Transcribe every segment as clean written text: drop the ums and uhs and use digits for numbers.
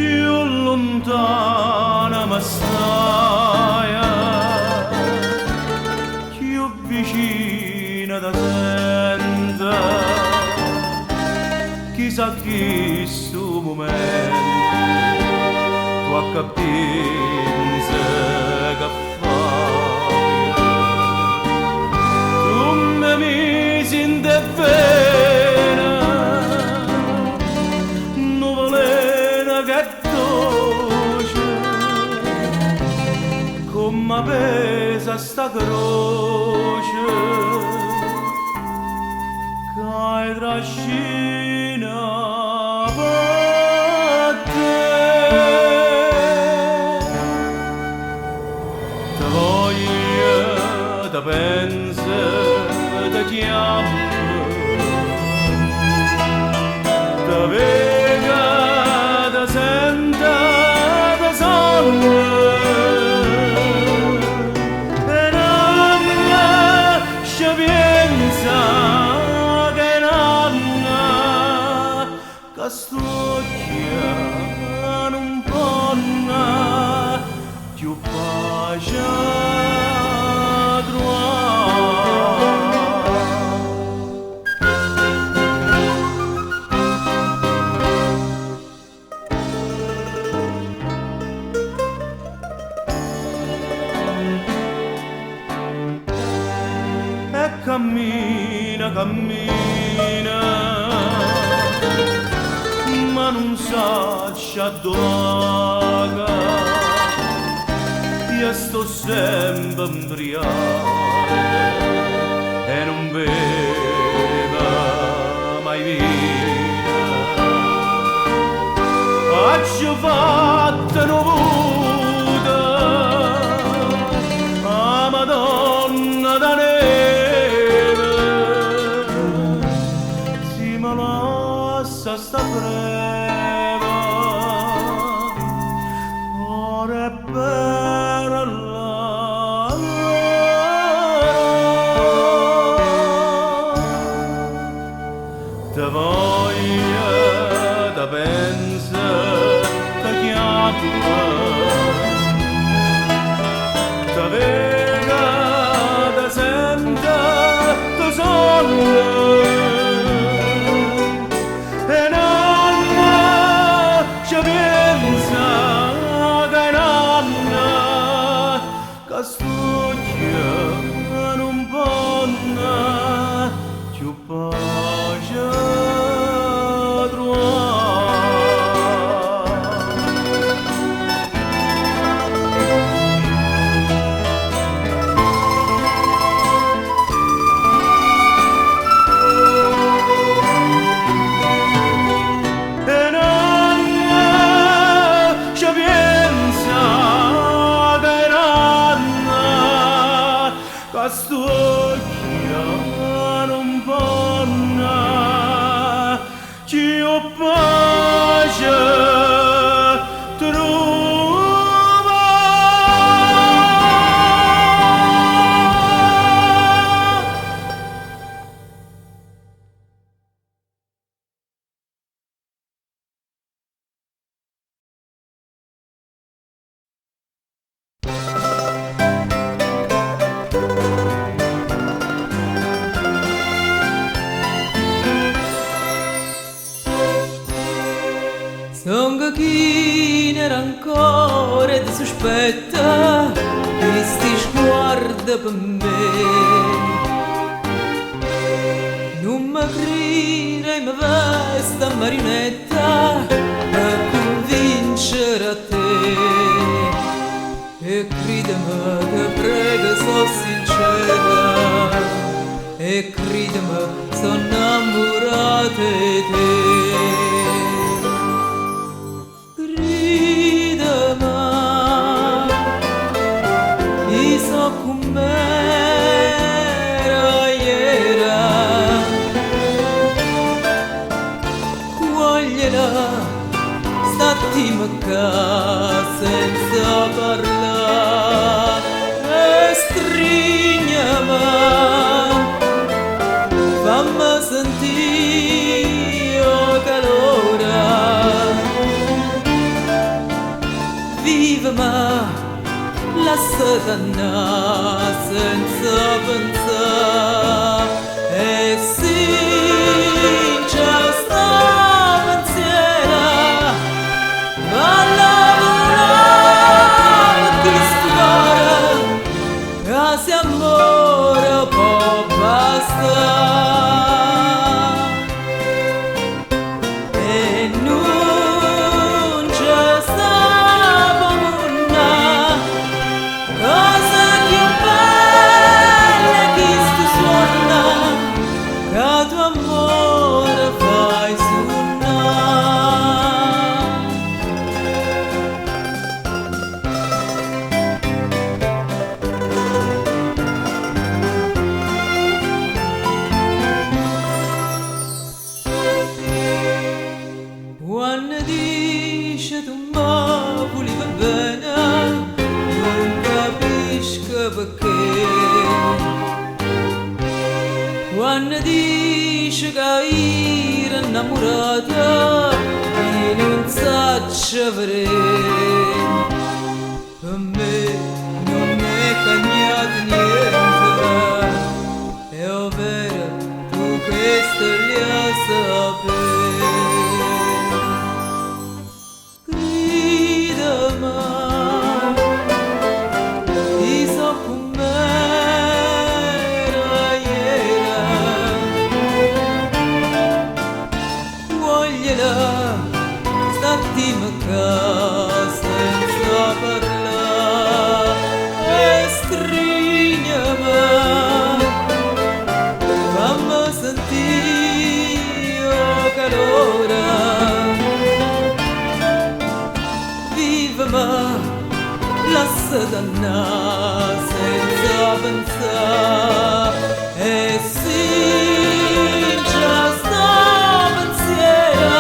più lontana ma stai, più vicina da senta, chissà chi sto momento tu a capinze che fai, tu mi senti bene, nuvolena che dolce, come pesa sta croce, che trascina per te. Te voglio, te penso, te chiamo, te vedo, te sento, te sogno. E non ci pensa che non, che sto chiamando un po' più pace e cammina, cammina, ma non sa dove. Io sto sempre imbriaco e non bevo mai vino. Faccio fatta nuda a Madonna da neve, si mi lascia sta breve, ora è bella la te voglio, te penso, te chiamo, te vedo, te sento, te sogno. E non ci pensa che non, che sto chiamando un po' più pace sto chiamando un po' più pace Songa chi ne rancore ti sospetta, questi sguardi per me. Non mi crede, mi vesta marionetta per convincere a te. E credimi che prego, so sincera, e credimi, sono innamorata di te. Stati senza parlare e strignami, fammi sentire calore viva ma lasciata andare senza pensare e sì già sta pensiera ma lavorare di studiare quasi amore può bastare e non c'è stava una cosa più bella che sto suona che tuo amore fai suonare. Quando dice tu mi volevi bene non capisco perché. Quando dice che ero innamorata e non saggio vedere per me non è cambiato niente è ovvero tu questo li a sapere. Stati senza parlare e strignami fammi sentire calore viva ma lasciata andare senza pensare e sì già sta pensiera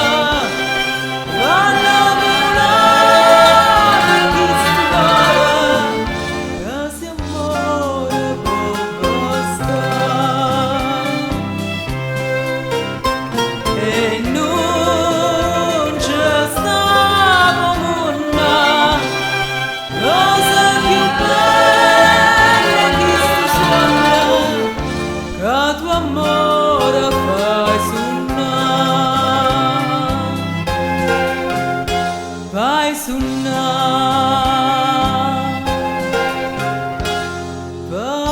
vai suonare, vai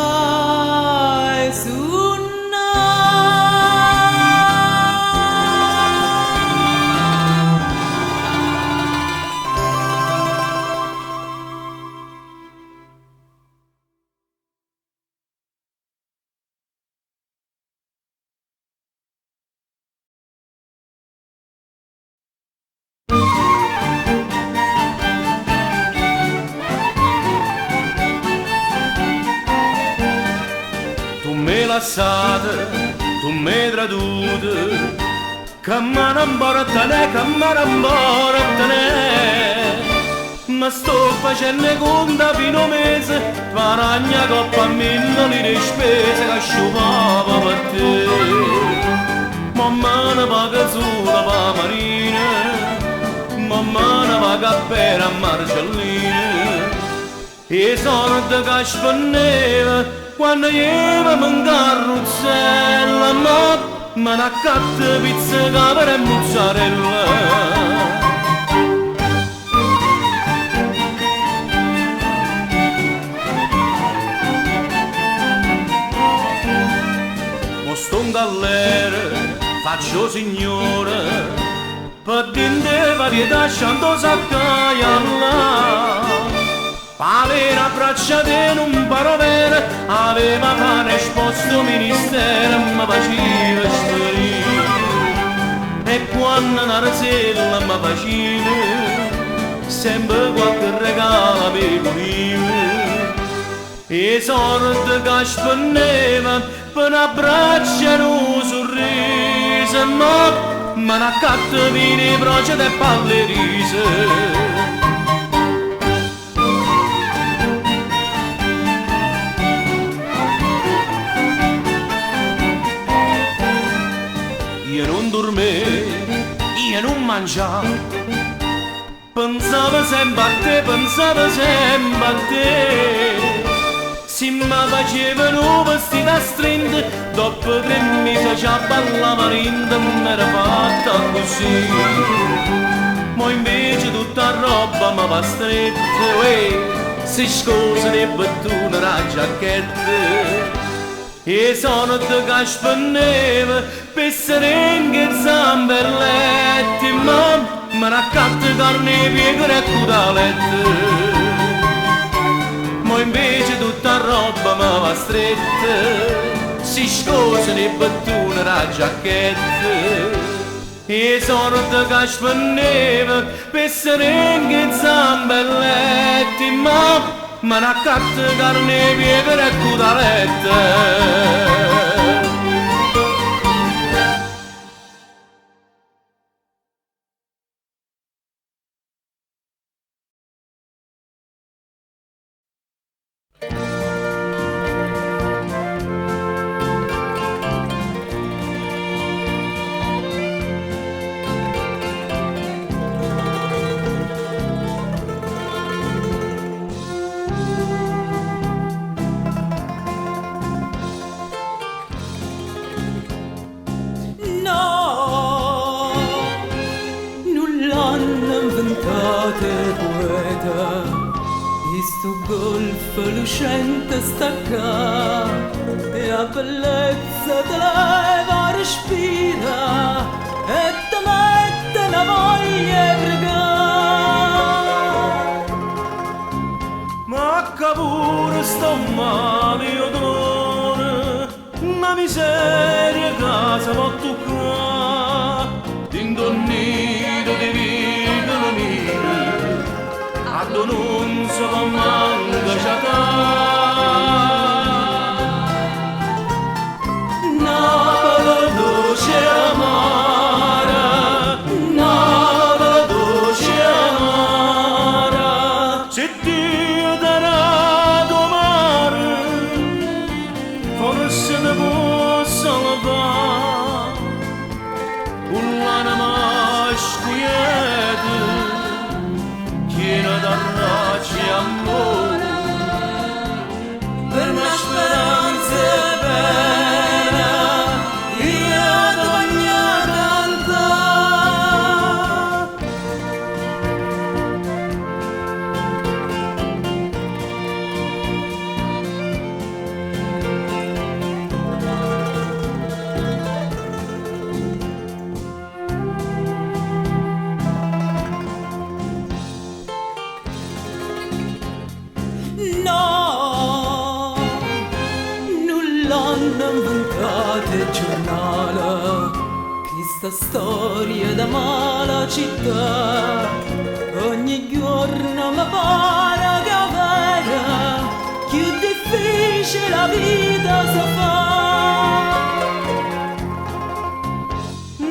Lasciate, tu mi tradute, che mi non portane, che mi non portane. Ma sto facendo conta fino a un mese, paragna coppa a me non li spese che sciupava per te. Mamma ne paga sola pa marina, mamma ne paga per a marcelline. E soldi che spenneva quando io mi incarrozzella ma me n'accatta pizza, capra e mozzarella. Mo sto in galera, faccio signore, per dinte varietà scianto saccaia. Avere abbracciate in un parovere, aveva pane esposto ministero, mi faceva sparire. E quando una sera mi faceva, sempre qualche regalo pecorino. E sorte che spenneva, per un abbraccio e un sorriso, ma me n'accatta vini, broce e palle rise. Io non dormevo, io non mangiavo, Pensavo sempre a te, pensavo sempre a te. Se mi facevano vestiti a stringere, dopo 3 mesi ci ballava rinda, mi era fatta così. Ma invece tutta roba mi va stretta, si scusa le battute la giacchetta. E sono di caspa e neve, per serenghe e zamberletti, ma mi raccatta carne e piegare a cudalette. Ma invece tutta roba mi va stretta, si scusa le battute la giacchetta. E sono di caspa e neve, per serenghe e zamberletti, ma mi raccatta carne e piegare a cudalette. Sto golfo lucente stacca e la bellezza te leva respira e te mette una voglia pregare. Ma che pure sto male io dolore, una miseria che si può toccare, d'indonnito di vita nera, a non so come manca c'è. Napoli dolce amara, Napoli dolce amara, se Dio darà domani, forse ne può salvare un'anima squieta, piena d'arracci amore, per una speranza vera, io ti voglio cantare. No, nulla hanno inventato il giornale, questa storia da mala città, ogni giorno mi pare che è vera, più difficile la vita si fa.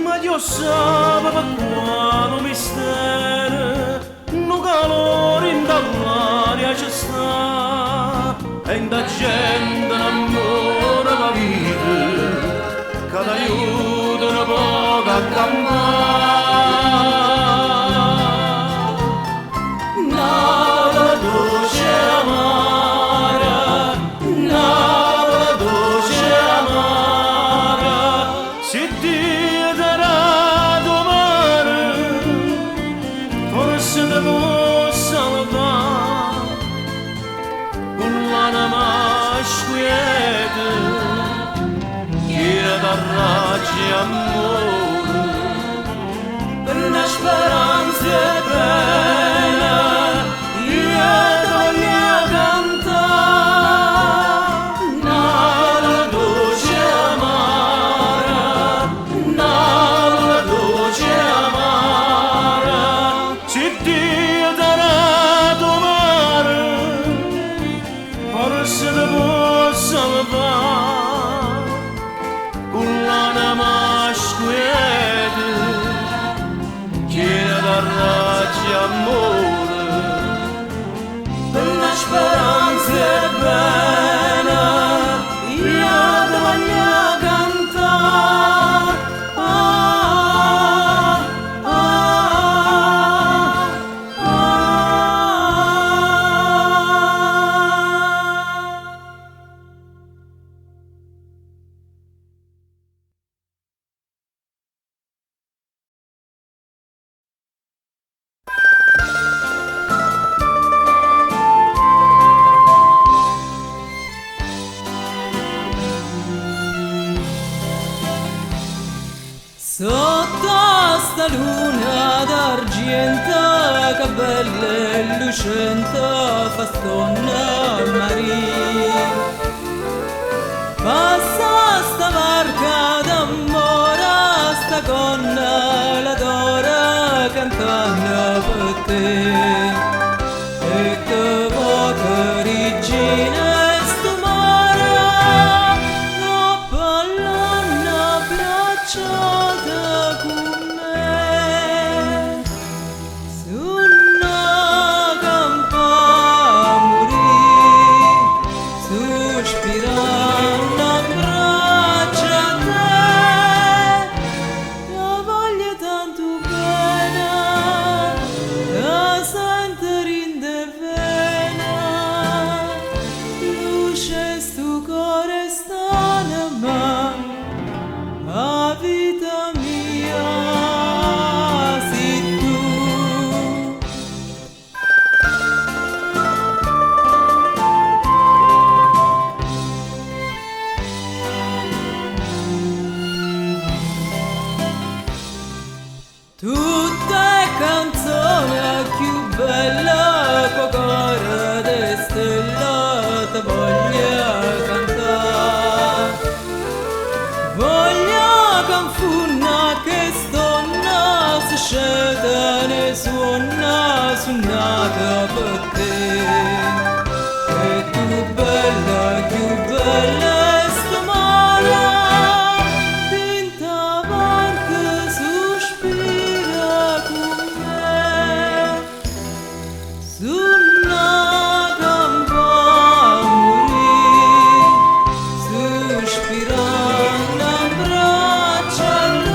Ma io sapevo quale mistero, no calore in dall'aria c'è sta, e in da gente l'amore la vita, che t'aiuta un poco a campare. Napoli dolce amara, Napoli dolce amara, se Dio darà domani, forse te può salvare un'anima squieta, piena d'arracci amore, per una speranza bella, io ti voglio cantare. Napoli dolce amara, Napoli dolce amara, se Dio darà domani, forse te può salvare un'anima squieta, piena Passa luna d'argento che bella e lucente fa stonna Maria. Passa sta barca d'amore, sta gonna l'adora cantando per te. E che voce regina sto mare, la pallonna abbracciata con me. Su una campa morì, sospirando abbraccia te. La voglio tanto bene, la sento rinde vena. Luce stu cuore stanama, a vita mia sei tu. Tutte canzoni più belle che cuore di stella te voglio cantare. Voglio canfuna che stonna si scende ne suonata per te. E tu bella, più bella sto mare, tinta barca sospira con me. Su una campa morì, sospirando abbraccia te.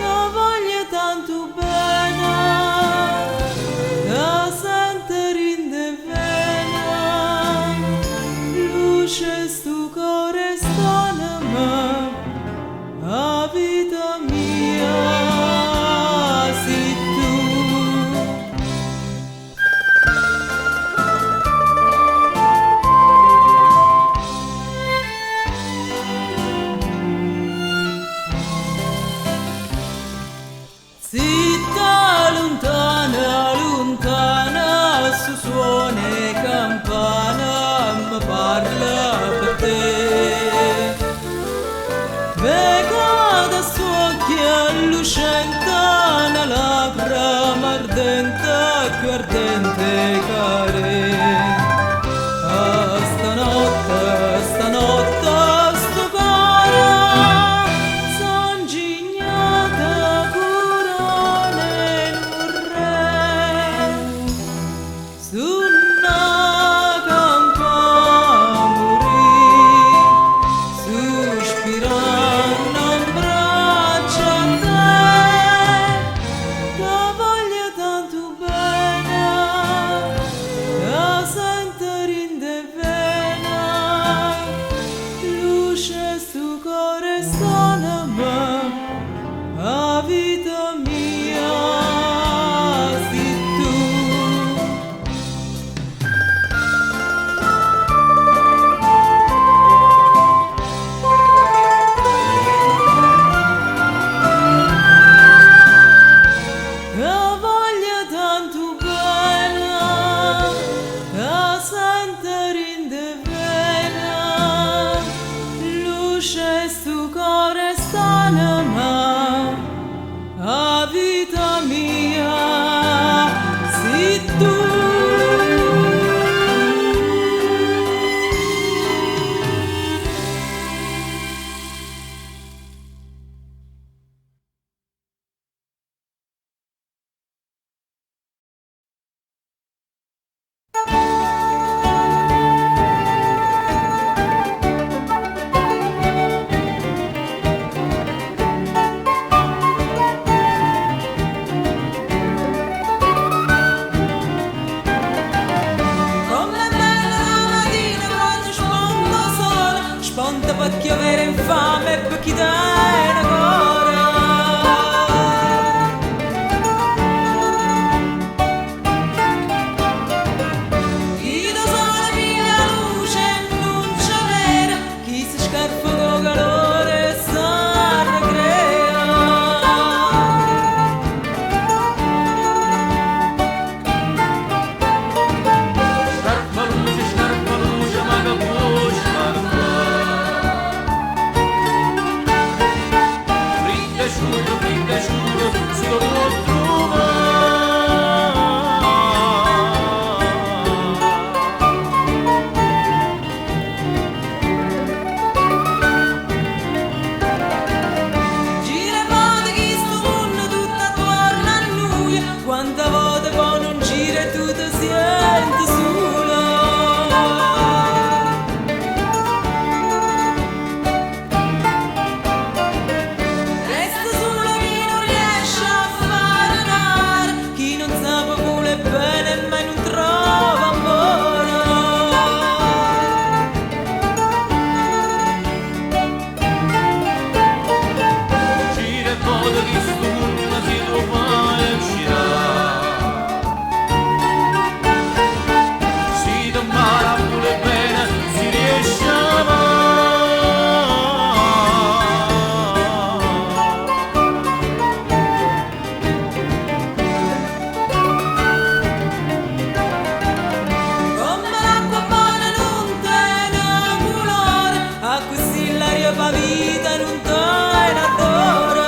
La voglio tanto bene, la sento rinde vena. Luce stu cuore stanama, a vita mia sei tu. Zitta lontana, lontana, su suona e campana, mi parla per te. Vega da suocchia lucente, una labbra ardente, più ardente care. Ah, stanotte, sto cuore, son gignata curone in re. Su una campa morì, sospirando abbraccia te. La voglio tanto bene, quanta volte poi non gira e tu ti senti sola. Resta solo chi non riesce a fare amare, chi non sa vuole bene ma non trova amore. Gira e voto che sto mondo si trova e uscirà. Si impara pure bene, si riesce a amare. Come l'acqua buona non tiene colore, a così l'aria fa vita non tiene adoro.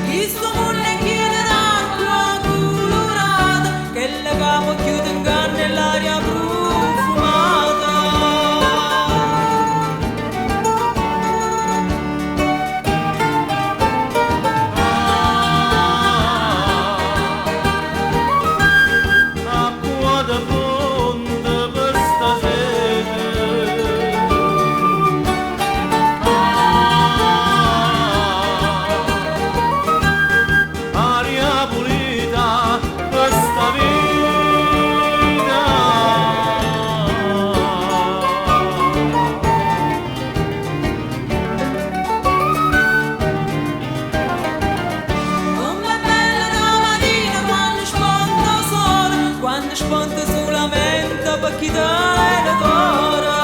Questo mondo è pieno d'acqua colorata, che le capo chiude in canna e l'aria profumata. Acqua da fonte per stasera. Aria pulita per sta vita. Com'è bella la mattina quando spunta il sole, quando spunta solamente per chi dai l'adora.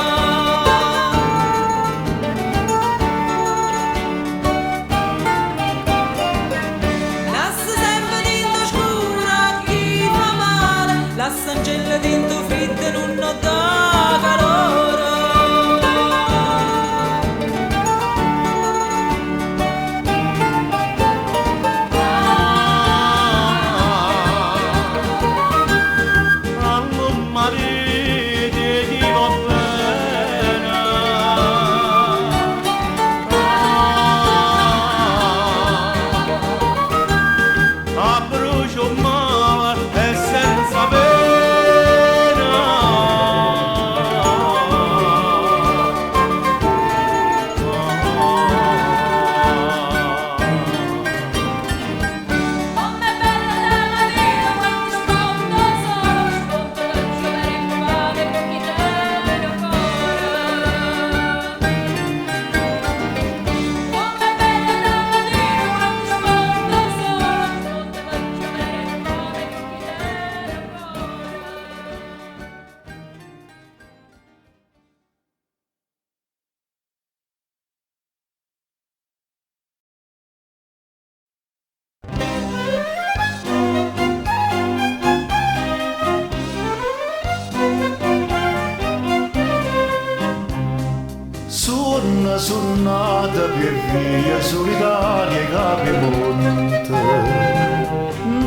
Lascia sempre dentro scura chi fa male, lascia angella dentro fredda e non nota calore. Allo marito ti va bene. A brucio male e senza pena. Com'è bella la mattina quando spunta il sole, spunta la giovane in mare per chi tiene cuore. Com'è bella la mattina quando spunta il sole, spunta la giovane in mare per chi tiene cuore. Suona suonata per via solitaria capi monte,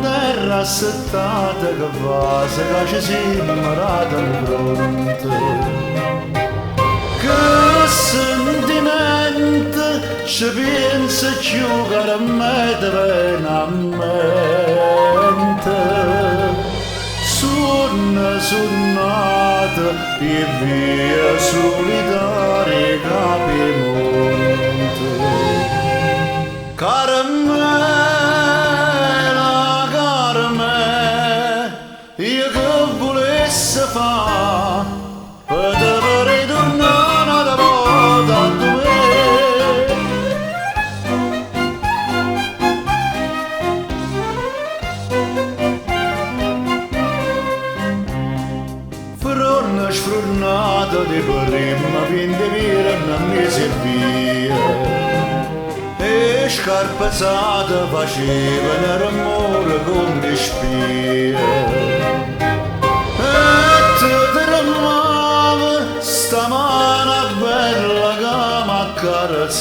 terra assettata che va se che ci simmerata in fronte. Che sentimento ci pensa più che a me te viene a mente. Suona suonata e via solitaria capi monte. Caramella, caramella, io che volessi fa per te ritornare una volta a te. Fronna sfronnata di prima fin di via non mi servia, e scarpezzata facevano rumore come spie. E ti tremava sta mano bella che m'accarezzava.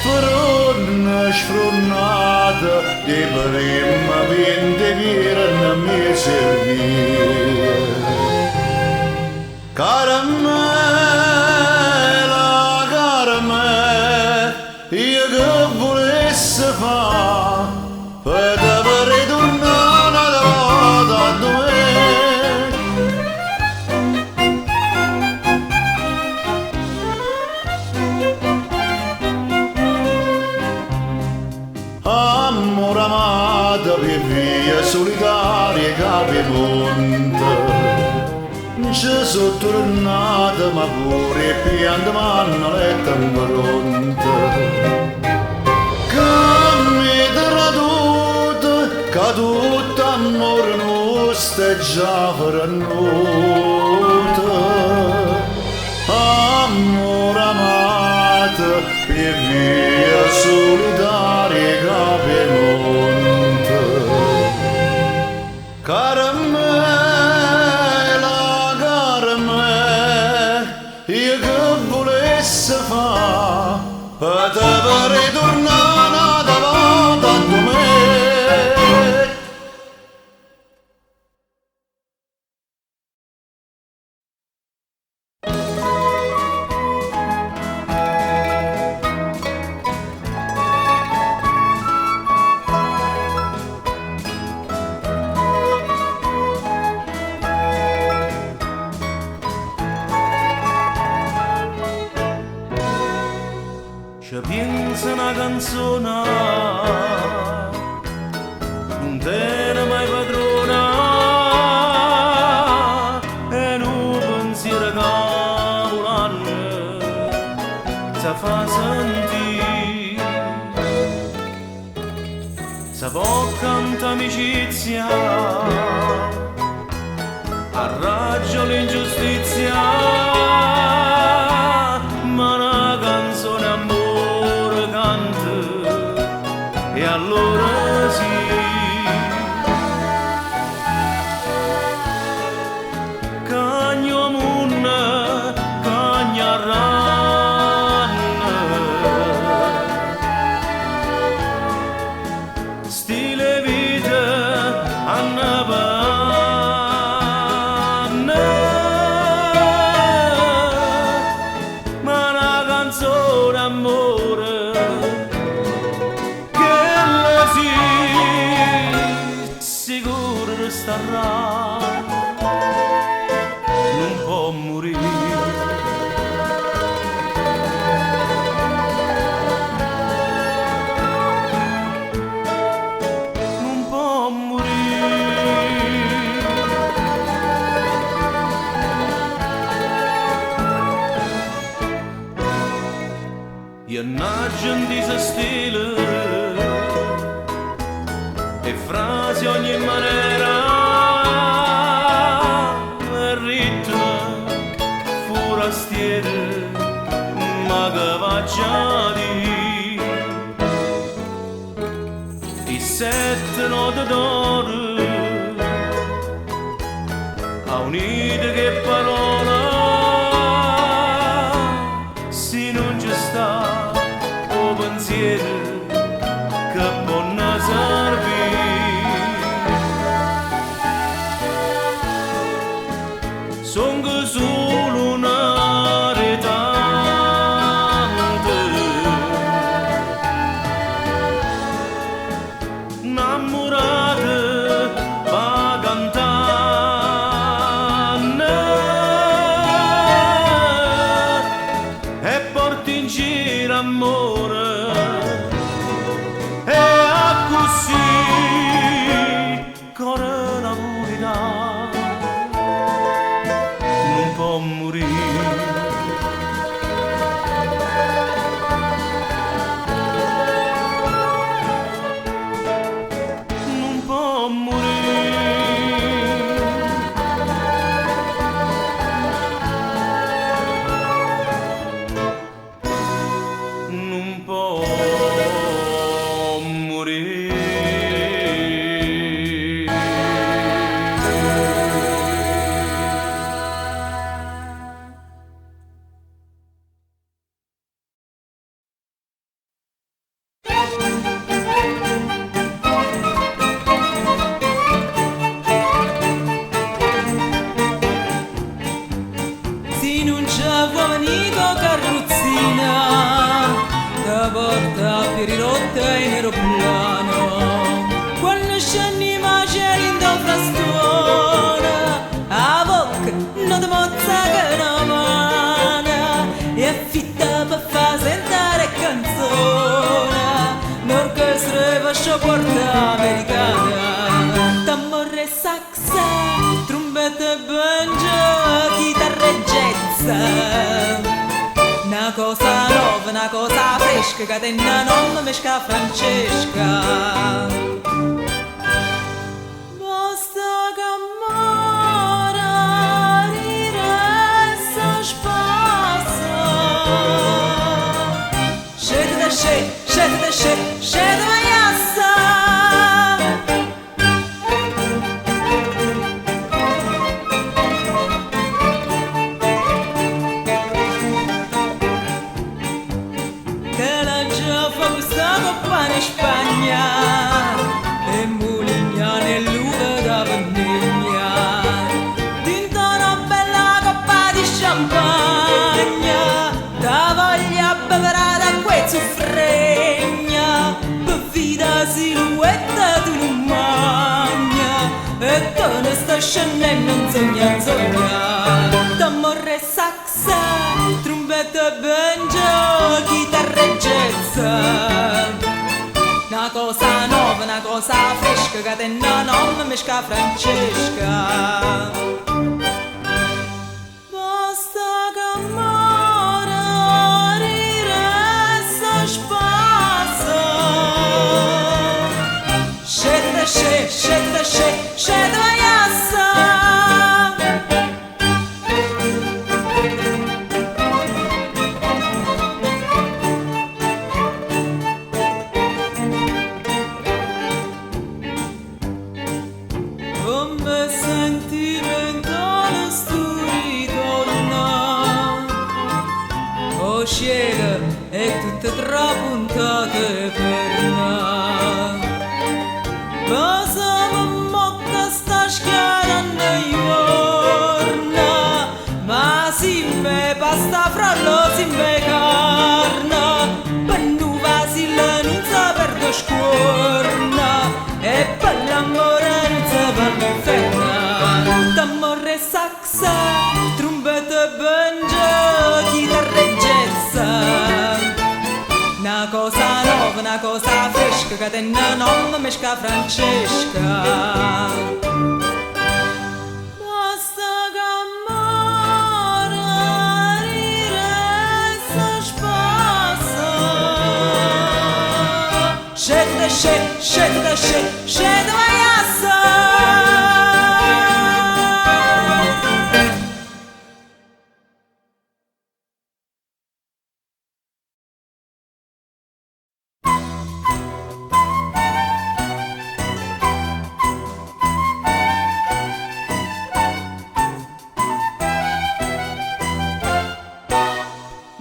Fronna sfronnata di prima fin di via non mi servia. Caramella ci sono tornata ma pure pianta m'hanno letta pronta che mi traduta che tutto amore nostro è già ferranuta amore amato e via solitaria capimonte caramella io che volesse fare per te per ritornare davanti a me. Ci pensa una canzone, non te mai padrona, e un pensiero che volando si fa sentire, si può cantare amicizia, a raggio l'ingiustizia, ma una canzone amore. E allora sì, cagno munna, cagna ranna, stile vita anna panna, ma una canzone amore. Sicuro starà, non può morire, non può morire. Io naggio di se stile e frasi ogni maniera, il ritmo forastiere, ma che va già di i 7 note d'oro a unite che parola, se non ci sta o pensiero che può servire. Son che solo una retante, innamorate va cantare e porti in giro amore e a così corre la verità. Può morire, non può morire, non può morire. Se non c'è venito carrozzina che porta per rotta in aeroplano, quando scendi maceri in da frastona, a bocca non ti mozza che una mano e affitta per far sentire canzone, l'orchestra faccio porta americana, tambore saxa, trombetta e banjo. Una cosa nuova, una cosa fresca che tenna nonna mesca Francesca. Basta che mora riressa spassa. Scete da sce, scete da sce, scete maiassa. In Spagna e Muligna nell'uva da Vendegna dinto una bella coppa di champagna da voglia beverà da quel soffregna per vita silhouette di un magna e te ne sta scendendo in sogna d'amore saxa trombetta banjo chitarra e jazz. Una cosa nuova, una cosa fresca che tenna nonna mesca Francesca. Basta che mora riressa spassa. Scete da sce, scete da sce, scete maiassa. Come sentimentale sto ritorno, oh scega e tutte trapuntate per me. Ma se mi mocca sta schiarando giorna, ma si me pasta frallo si me carna, pennuva si la non sa per do scuorna e per l'amore non sa per me ferma. D'amore saxa, trombetta banjo, chitarra e jazz. Una cosa nuova, una cosa fresca che tenna nonna mesca Francesca. Basta che mora riressa spassa. Scete da sce, scete da sce, scete maiassa.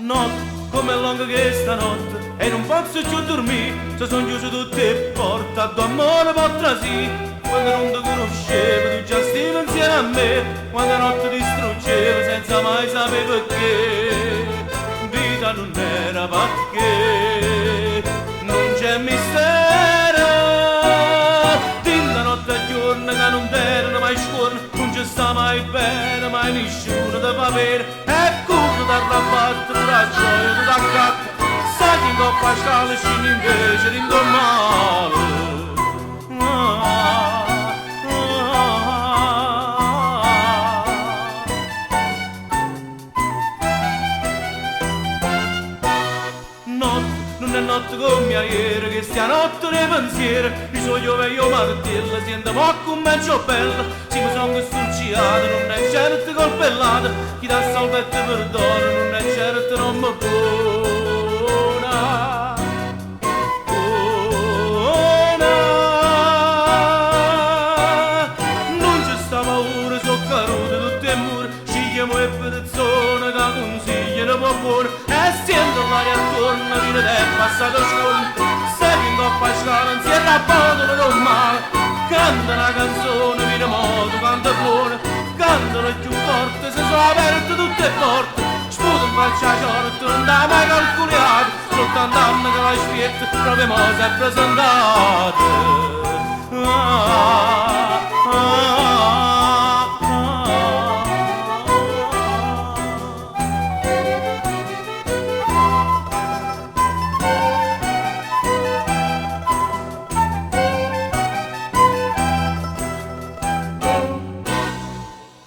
Notte come è lunga che stanotte e non posso più dormire, se sono chiuse tutte le porte, a tua amore potrà sì. Quando non ti conoscevo tu già stavi insieme a me, quando la notte ti distruggevo senza mai sapere perché. Vita non era perché, non c'è mistero, dinda notte e giorno che non t'erano mai scorno, non ci sta mai bene, mai nessuno ti fa bene, e come da rabattere la gioia ti dà gatto, sai che in coppa scala scende invece di male. Non è notte come ieri, che stia notte nei pensieri, il sogno vecchio martello, sento poco un mezzo bello, si mi sono sturciato, non è certo colpellato, chi dà salvezza e perdono, non è certo non mi buona. Non c'è sta paura, so caduto tutte e mura, scigliamo e persone che consigliano può buono, e sento l'aria attorno, vita è passato sconto, sei in coppa a scala, non si è rappato normale, canta una canzone, vita modo, canta buona, cantano più forte, se sono aperte tutte le porte, sputo in faccia ciorta, non da mai calcolato, soltanto anni che la spietta, proprio mo si è presentato.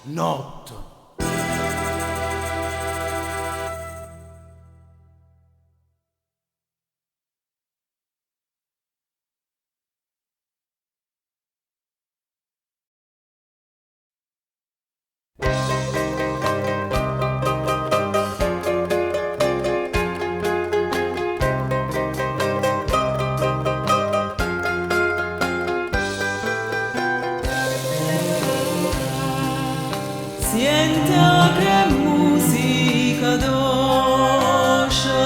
Notte. senta che musica dolce,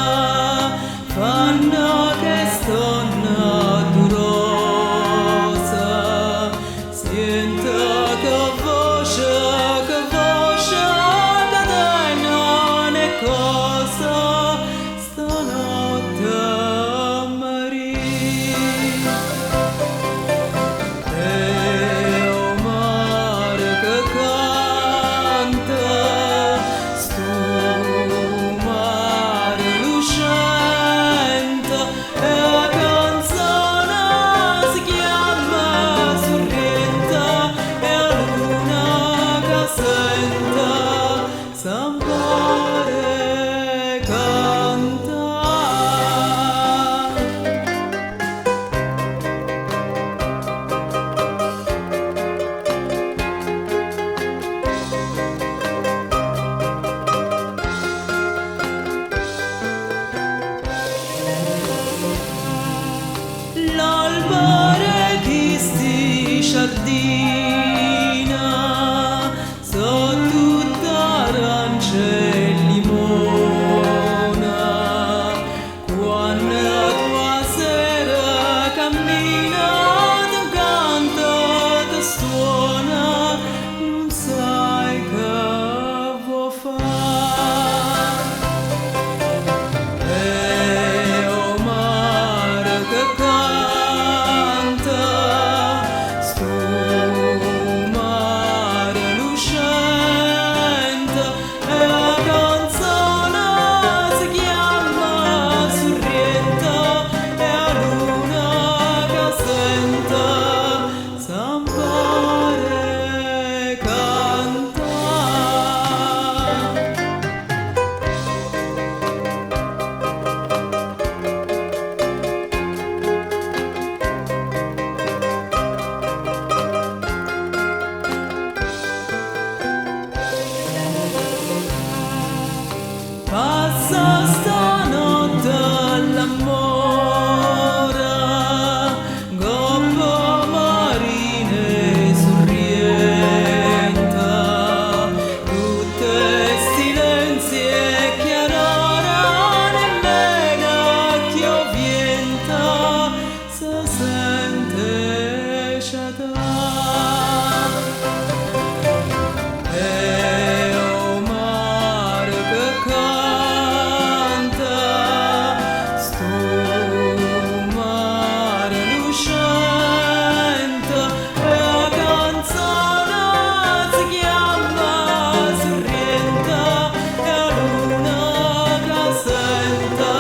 fanno che stonna durosa, senta che voce che non è cosa stanotte marina. E o mare che canta, stu mare lucente, e la canzone si chiama Sorrenta, e la luna che senta s'ampare canta. L'albore chi si giardina, so tutta arancia e limona, quando la tua sera cammina, ti canta, ti suona, non sai che vuoi fare. E o mare che canta, stu mare lucente, e la canzone si chiama Sorrenta, e la luna che senta s'ampare canta. Passa stanotte l'amore, goppo marine sorrienta, tutte silenzi e chiarora, nemmeno chi vienta, se sente sciatare. E o mare che canta, stu mare lucente, e la canzone si chiama Sorrenta, e la luna che senta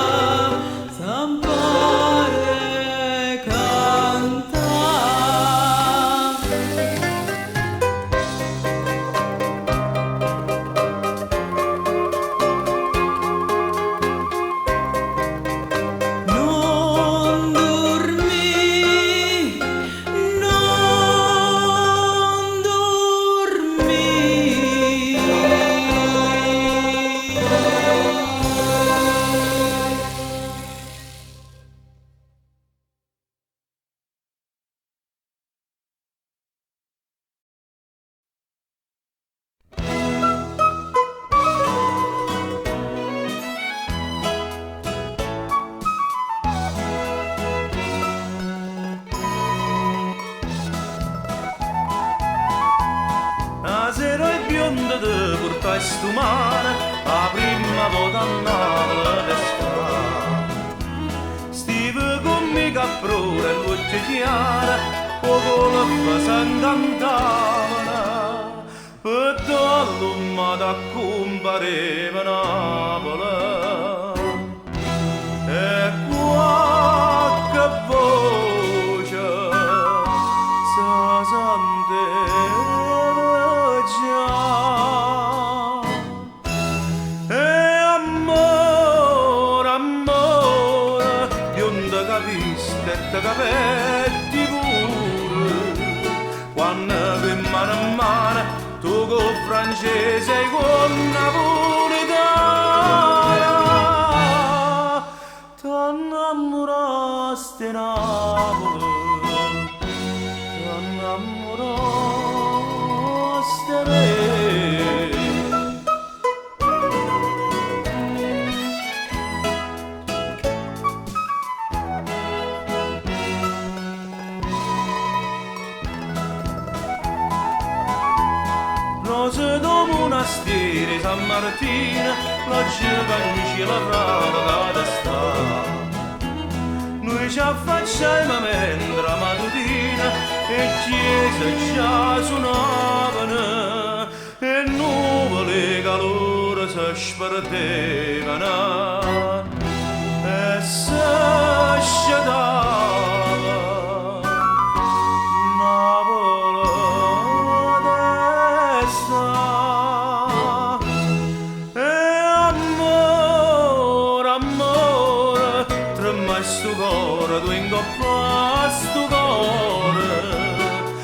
s'ampare canta. Non dormi, non dormi. La sera è bionda te portai stu mare, la prima volta a Napoli per sfrare. Stive con mi caprone e luce chiara, poco la fa s'ancantavano, per dall'umma t'accompariva Napoli. E qualche voce sa senteva già. E amore, amore, bionda capiste e te capetti pure, quando per mano a mano tu con francese e con napoletana t'innamoraste Napoli, t'innamoraste me. Monastieri San Martino, la Giovanni la frata da sta. Noi ci affacciamo mentre mattutina e chiesa già suonavano e nuvole calore si sperdevano e si sciatava Napoli destra e amore, amore, tremai sto cuore, tu ingoppa sto cuore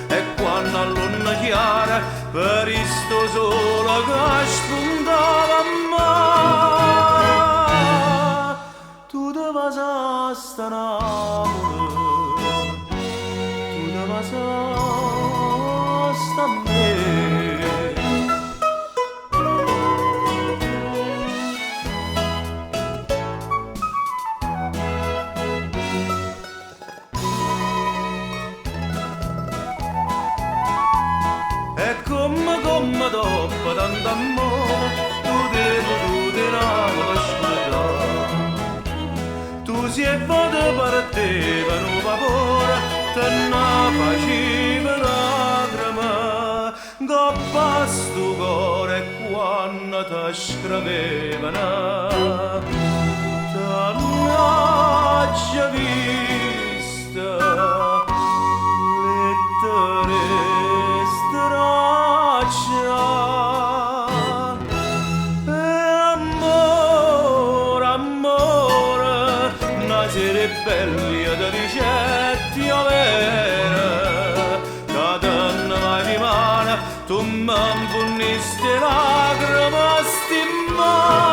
e quando a luna chiara per isto sole che spuntava a mare tu te vas a sta Napoli tu te vas a sta me come dopo tanto amore tu te Napoli ascoltare tu sei fatto per te per un vapore te ne faceva lacrime goppa sto cuore quando ti scrivevano te n'ho già vista lettere straccia e amore, amore, una serie belli da ricetti a vera da danna mai di mano tu m'ampunnisti lacrime stimana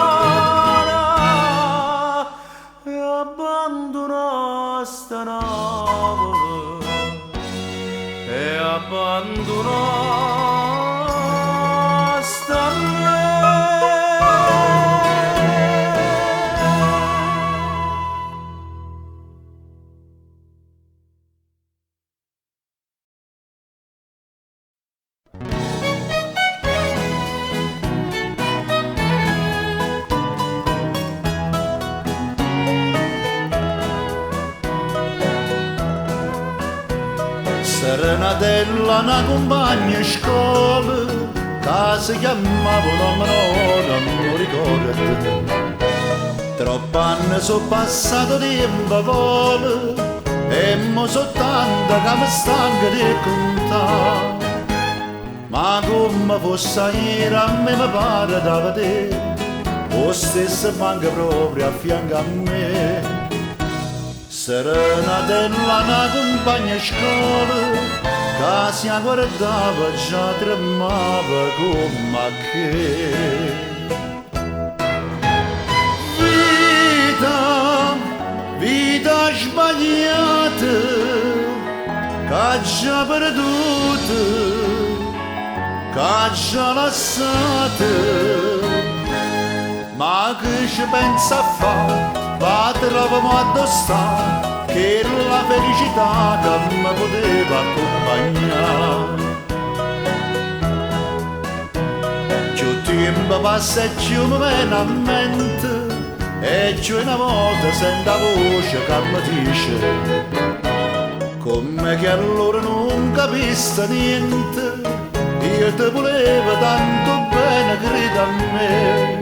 e abbandonasti a Napoli e abbandonasti a me. Serenatella una compagna in scuola che si chiamava non mi ricordo troppi anni sono passato tempo vola e mo soltanto che mi stanco di contare ma come fosse ieri a me mi pare da vedere lo stesso manca proprio a fianco a me Serenatella una compagna in scuola che si guardava già tremava come che vita sbagliata che già perduta che già lasciata ma che ci pensa a fare ma troviamo addosso che la felicità che mi poteva accompagnare più tempo passa e più mi viene a mente e più una volta sento la voce che mi dice come che allora non capissi niente io ti volevo tanto bene credi a me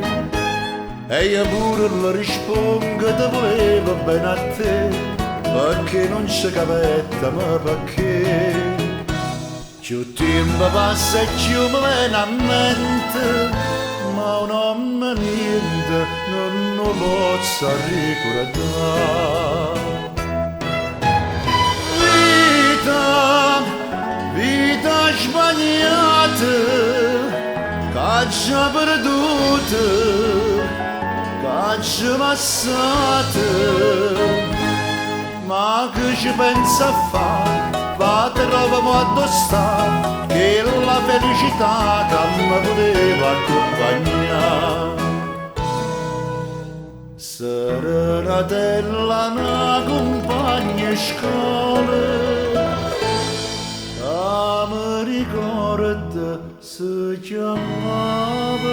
e io pure le rispondo che ti volevo bene a te perché non ci capetta ma perché più tempo passa e più mi viene a mente ma un uomo niente non lo posso ricordare vita sbagliata che già perduta che già passata ma che ci pensa a fare va troviamo addosso che la felicità che mi poteva accompagnare Serenatella una compagna in scuola che mi ricorda si chiamava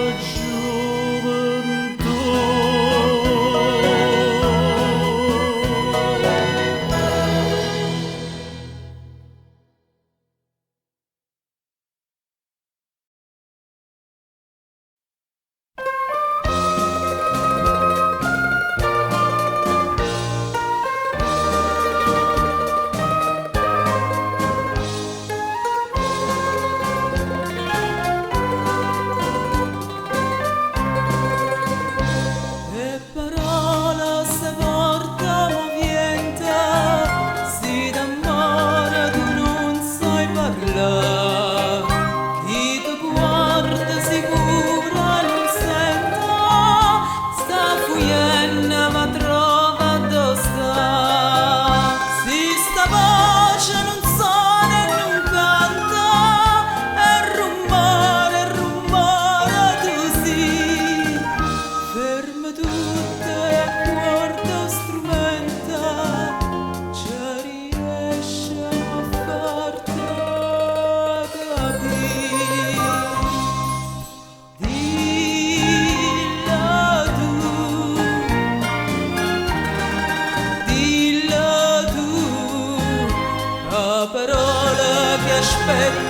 aspetta